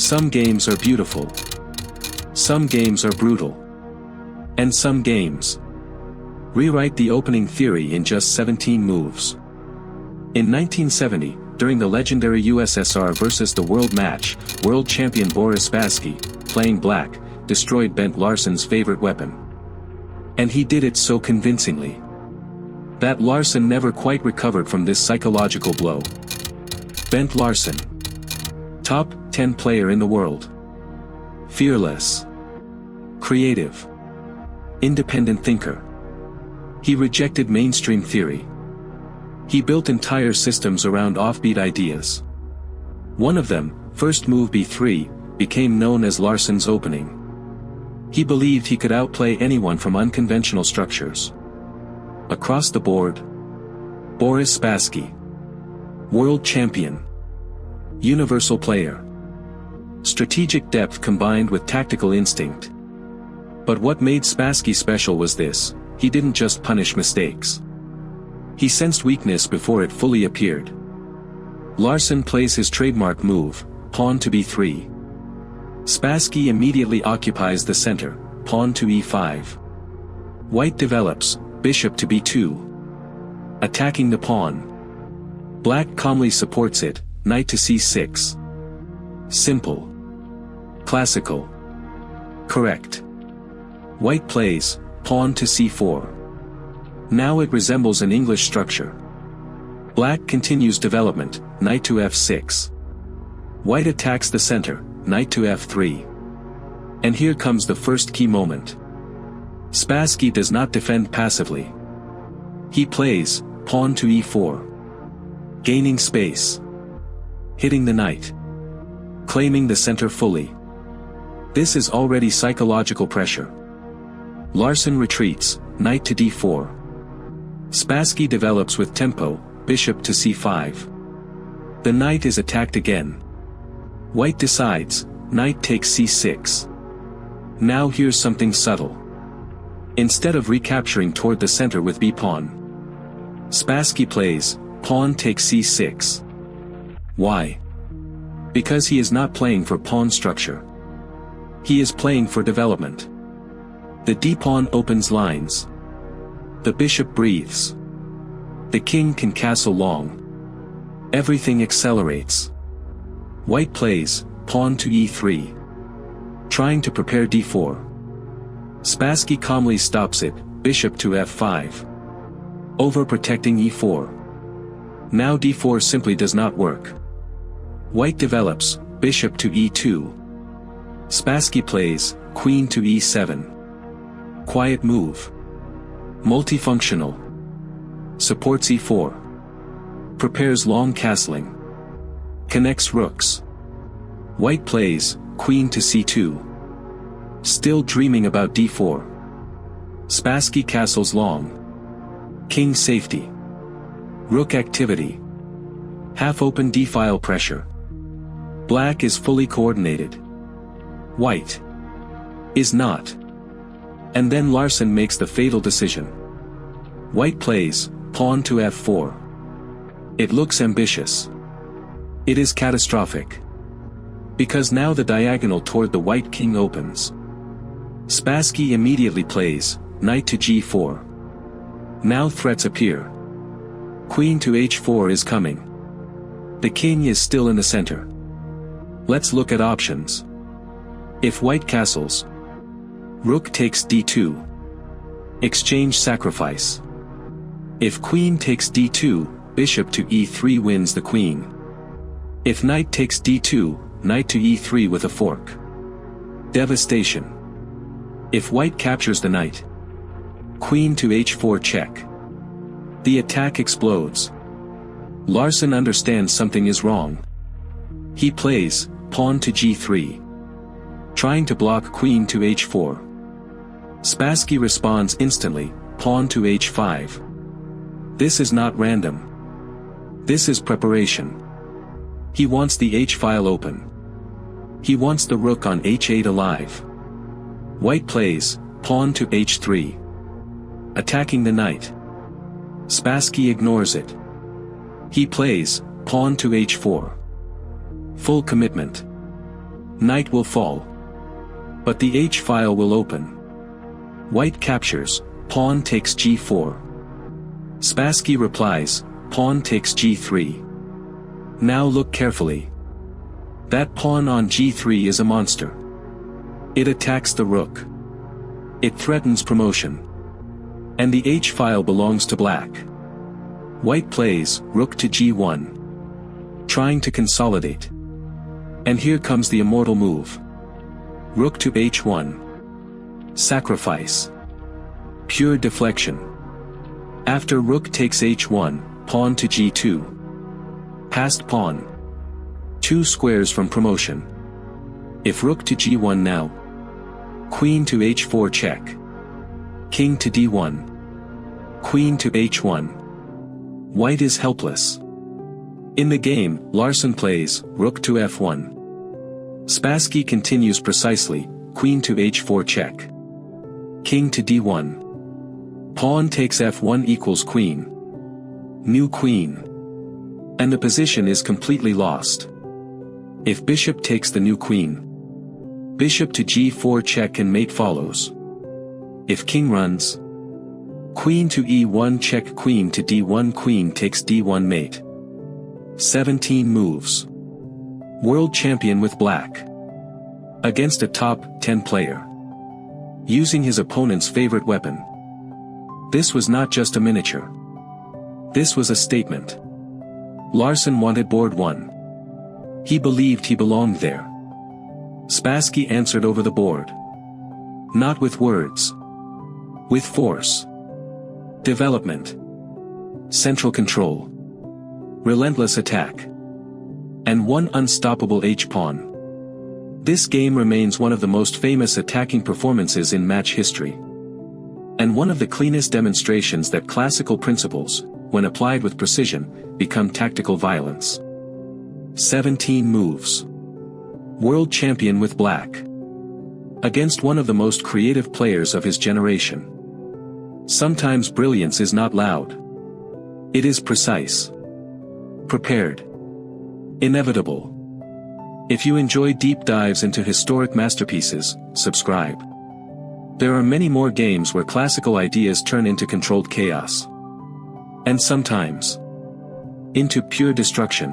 Some games are beautiful. Some games are brutal. And some games. Rewrite the opening theory in just 17 moves. In 1970, during the legendary USSR vs. the World match, world champion Boris Spassky, playing black, destroyed Bent Larsen's favorite weapon. And he did it so convincingly that Larsen never quite recovered from this psychological blow. Bent Larsen. Top 10 player in the world. Fearless. Creative. Independent thinker. He rejected mainstream theory. He built entire systems around offbeat ideas. One of them, first move B3, became known as Larsen's opening. He believed he could outplay anyone from unconventional structures. Across the board. Boris Spassky. World champion. Universal player. Strategic depth combined with tactical instinct. But what made Spassky special was this: he didn't just punish mistakes. He sensed weakness before it fully appeared. Larsen plays his trademark move, pawn to b3. Spassky immediately occupies the center, pawn to e5. White develops, bishop to b2. Attacking the pawn. Black calmly supports it, knight to c6. Simple. Classical. Correct. White plays, pawn to c4. Now it resembles an English structure. Black continues development, knight to f6. White attacks the center, knight to f3. And here comes the first key moment. Spassky does not defend passively. He plays, pawn to e4. Gaining space. Hitting the knight. Claiming the center fully. This is already psychological pressure. Larsen retreats, knight to d4. Spassky develops with tempo, bishop to c5. The knight is attacked again. White decides, knight takes c6. Now here's something subtle. Instead of recapturing toward the center with b-pawn, Spassky plays, pawn takes c6. Why? Because he is not playing for pawn structure. He is playing for development. The d-pawn opens lines. The bishop breathes. The king can castle long. Everything accelerates. White plays, pawn to e3. Trying to prepare d4. Spassky calmly stops it, bishop to f5. Overprotecting e4. Now d4 simply does not work. White develops, bishop to e2. Spassky plays, queen to e7. Quiet move. Multifunctional. Supports e4. Prepares long castling. Connects rooks. White plays, queen to c2. Still dreaming about d4. Spassky castles long. King safety. Rook activity. Half-open d-file pressure. Black is fully coordinated. White is not. And then Larsen makes the fatal decision. White plays, pawn to f4. It looks ambitious. It is catastrophic. Because now the diagonal toward the white king opens. Spassky immediately plays, knight to g4. Now threats appear. Queen to h4 is coming. The king is still in the center. Let's look at options. If white castles, rook takes d2. Exchange sacrifice. If queen takes d2, bishop to e3 wins the queen. If knight takes d2, knight to e3 with a fork. Devastation. If white captures the knight, queen to h4 check. The attack explodes. Larsen understands something is wrong. He plays, pawn to g3. Trying to block queen to h4. Spassky responds instantly, pawn to h5. This is not random. This is preparation. He wants the h-file open. He wants the rook on h8 alive. White plays, pawn to h3. Attacking the knight. Spassky ignores it. He plays, pawn to h4. Full commitment. Knight will fall. But the H file will open. White captures, pawn takes g4. Spassky replies, pawn takes g3. Now look carefully. That pawn on g3 is a monster. It attacks the rook. It threatens promotion. And the H file belongs to black. White plays, rook to g1. Trying to consolidate. And here comes the immortal move. Rook to h1. Sacrifice. Pure deflection. After rook takes h1, pawn to g2. Passed pawn. 2 squares from promotion. If rook to g1 now. Queen to h4 check. King to d1. Queen to h1. White is helpless. In the game, Larsen plays, rook to f1. Spassky continues precisely, queen to h4 check. King to d1. Pawn takes f1 equals queen. New queen. And the position is completely lost. If bishop takes the new queen. Bishop to g4 check and mate follows. If king runs. Queen to e1 check, queen to d1, queen takes d1 mate. 17 moves. World champion with black. Against a top 10 player. Using his opponent's favorite weapon. This was not just a miniature. This was a statement. Larsen wanted board 1. He believed he belonged there. Spassky answered over the board. Not with words. With force. Development. Central control. Relentless attack. And one unstoppable H-pawn. This game remains one of the most famous attacking performances in match history. And one of the cleanest demonstrations that classical principles, when applied with precision, become tactical violence. 17 moves. World champion with black. Against one of the most creative players of his generation. Sometimes brilliance is not loud. It is precise. Prepared. Inevitable. If you enjoy deep dives into historic masterpieces, subscribe. There are many more games where classical ideas turn into controlled chaos. And sometimes into pure destruction.